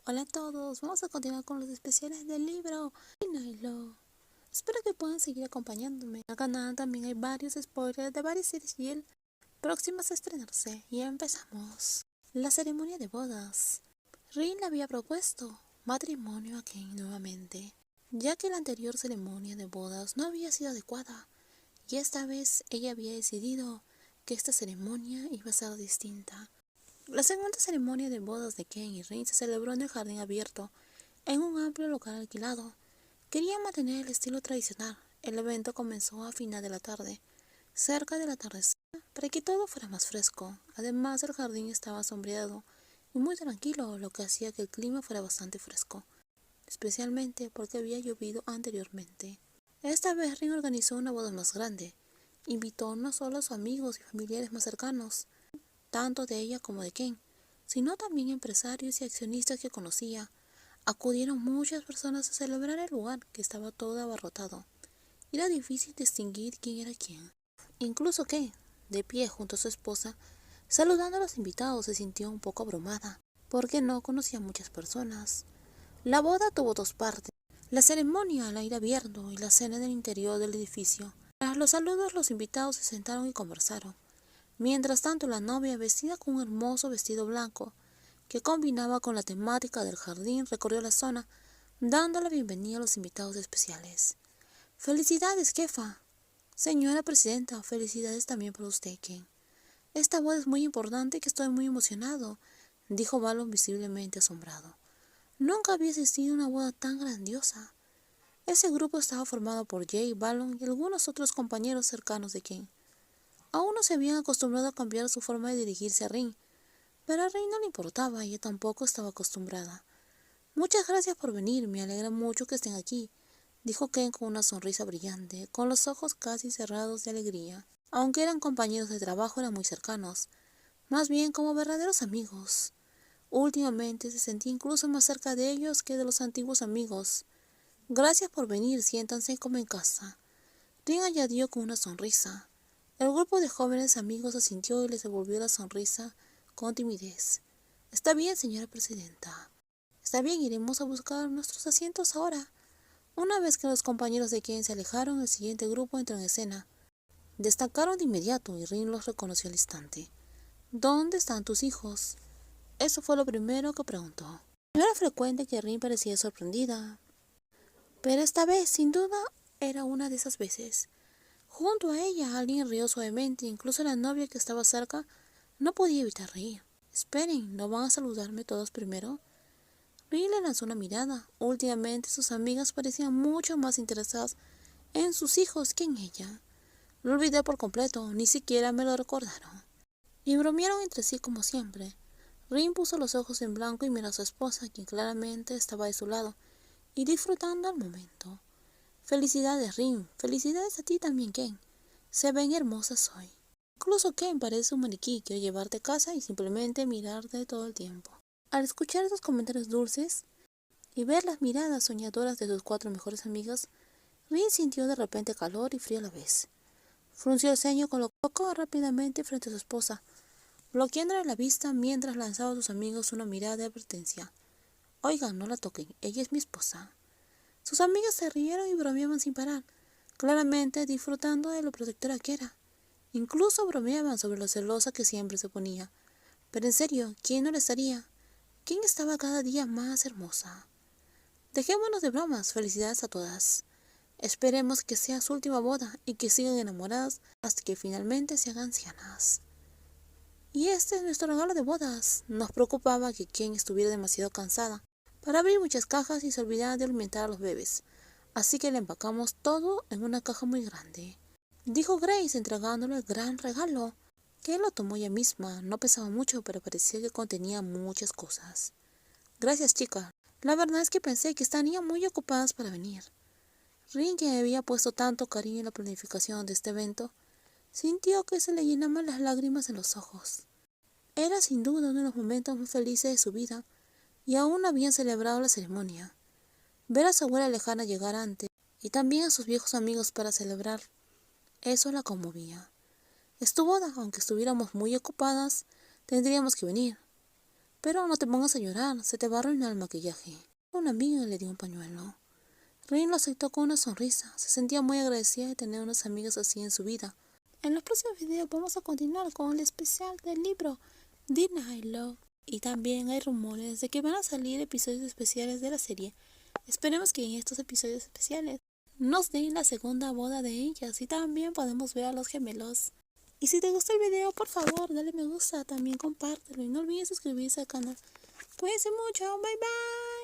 Hola a todos, vamos a continuar con los especiales del libro Nilo. Espero que puedan seguir acompañándome. En el canal también hay varios spoilers de varias series y el próximas a estrenarse. Y empezamos. La ceremonia de bodas. Rin le había propuesto matrimonio a Ken nuevamente, ya que la anterior ceremonia de bodas no había sido adecuada, y esta vez ella había decidido que esta ceremonia iba a ser distinta. La segunda ceremonia de bodas de Ken y Rin se celebró en el jardín abierto, en un amplio local alquilado. Querían mantener el estilo tradicional. El evento comenzó a final de la tarde, cerca del atardecer, para que todo fuera más fresco. Además, el jardín estaba sombreado y muy tranquilo, lo que hacía que el clima fuera bastante fresco, especialmente porque había llovido anteriormente. Esta vez Rin organizó una boda más grande. Invitó no solo a sus amigos y familiares más cercanos, tanto de ella como de Ken, sino también empresarios y accionistas que conocía. Acudieron muchas personas a celebrar el lugar, que estaba todo abarrotado. Era difícil distinguir quién era quién. Incluso Ken, de pie junto a su esposa, saludando a los invitados, se sintió un poco abrumada, porque no conocía a muchas personas. La boda tuvo dos partes: la ceremonia al aire abierto y la cena en el interior del edificio. Tras los saludos, los invitados se sentaron y conversaron. Mientras tanto, la novia, vestida con un hermoso vestido blanco que combinaba con la temática del jardín, recorrió la zona, dando la bienvenida a los invitados especiales. ¡Felicidades, jefa! Señora presidenta, felicidades también para usted, Ken. Esta boda es muy importante y que estoy muy emocionado, dijo Balon visiblemente asombrado. Nunca había asistido a una boda tan grandiosa. Ese grupo estaba formado por Jay, Balon y algunos otros compañeros cercanos de Ken. Aún no se habían acostumbrado a cambiar su forma de dirigirse a Rin, pero a Rin no le importaba, ella tampoco estaba acostumbrada. Muchas gracias por venir, me alegra mucho que estén aquí, dijo Ken con una sonrisa brillante, con los ojos casi cerrados de alegría. Aunque eran compañeros de trabajo, eran muy cercanos, más bien como verdaderos amigos. Últimamente se sentía incluso más cerca de ellos que de los antiguos amigos. Gracias por venir, siéntanse como en casa. Rin añadió con una sonrisa. El grupo de jóvenes amigos asintió y les devolvió la sonrisa con timidez. Está bien, señora presidenta. Está bien, iremos a buscar nuestros asientos ahora. Una vez que los compañeros de Ken se alejaron, el siguiente grupo entró en escena. Destacaron de inmediato y Rin los reconoció al instante. ¿Dónde están tus hijos? Eso fue lo primero que preguntó. No era frecuente que Rin parecía sorprendida, pero esta vez, sin duda, era una de esas veces. Junto a ella, alguien rió suavemente, incluso la novia que estaba cerca no podía evitar reír. Esperen, ¿no van a saludarme todos primero? Rin le lanzó una mirada. Últimamente sus amigas parecían mucho más interesadas en sus hijos que en ella. Lo olvidé por completo, ni siquiera me lo recordaron. Y bromearon entre sí como siempre. Rin puso los ojos en blanco y miró a su esposa, quien claramente estaba de su lado y disfrutando el momento. Felicidades, Rin. Felicidades a ti también, Ken. Se ven hermosas hoy. Incluso Ken parece un maniquí. Quiere llevarte a casa y simplemente mirarte todo el tiempo. Al escuchar esos comentarios dulces y ver las miradas soñadoras de sus cuatro mejores amigas, Rin sintió de repente calor y frío a la vez. Frunció el ceño, colocó rápidamente frente a su esposa, bloqueándole la vista mientras lanzaba a sus amigos una mirada de advertencia. Oigan, no la toquen, ella es mi esposa. Sus amigas se rieron y bromeaban sin parar, claramente disfrutando de lo protectora que era. Incluso bromeaban sobre lo celosa que siempre se ponía. Pero en serio, ¿quién no le estaría? ¿Quién estaba cada día más hermosa? Dejémonos de bromas, felicidades a todas. Esperemos que sea su última boda y que sigan enamoradas hasta que finalmente se hagan ancianas. Y este es nuestro regalo de bodas. Nos preocupaba que Ken estuviera demasiado cansada para abrir muchas cajas y se olvidara de alimentar a los bebés. Así que le empacamos todo en una caja muy grande, dijo Grace entregándole el gran regalo, que él lo tomó ella misma. No pesaba mucho, pero parecía que contenía muchas cosas. Gracias, chica. La verdad es que pensé que estarían muy ocupadas para venir. Rin, que había puesto tanto cariño en la planificación de este evento, sintió que se le llenaban las lágrimas en los ojos. Era sin duda uno de los momentos más felices de su vida, y aún no habían celebrado la ceremonia. Ver a su abuela lejana llegar antes, y también a sus viejos amigos para celebrar, eso la conmovía. Es tu boda, aunque estuviéramos muy ocupadas, tendríamos que venir. Pero no te pongas a llorar, se te va a arruinar el maquillaje. Una amiga le dio un pañuelo. Rin lo aceptó con una sonrisa. Se sentía muy agradecida de tener unas amigas así en su vida. En los próximos videos vamos a continuar con el especial del libro The Night Love. Y también hay rumores de que van a salir episodios especiales de la serie. Esperemos que en estos episodios especiales nos den la segunda boda de ellas y también podemos ver a los gemelos. Y si te gustó el video, por favor, dale me gusta, también compártelo y no olvides suscribirse al canal. Cuídense mucho, bye bye.